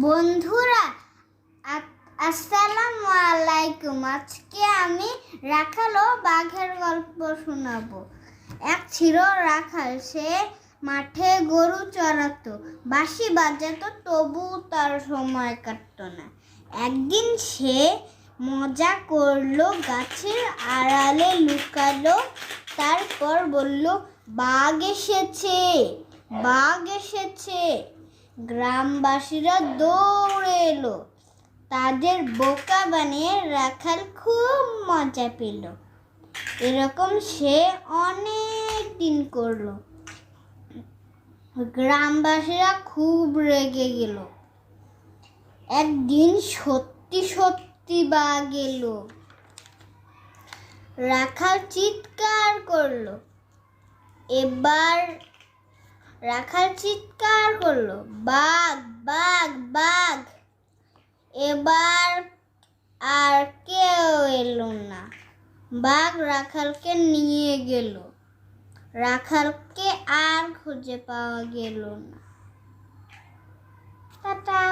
বন্ধুরা আসসালামু আলাইকুম। আজকে আমি রাখাল ও বাঘের গল্প শোনাবো। এক ছিল রাখাল, সে মাঠে গরু চড়াতো, বাঁশি বাজাতো, তবু তার সময় কাটতো না। একদিন সে মজা করলো, গাছের আড়ালে লুকালো, তারপর বলল, বাঘ এসেছে, বাঘ এসেছে। গ্রামবাসীরা দৌড়ে এলো, তাদের বোকা বানিয়ে রাখাল খুব মজা পেল। এরকম সে অনেক দিন করলো। গ্রামবাসীরা খুব রেগে গেল। একদিন সত্যি সত্যি বাঘ এলো। রাখাল চিৎকার করলো। রাখাল চিৎকার করলো, বাঘ বাঘ বাঘ। এবার আর কেউ এলো না। বাঘ রাখালকে নিয়ে গেল। রাখালকে আর খুঁজে পাওয়া গেল না। টাটা।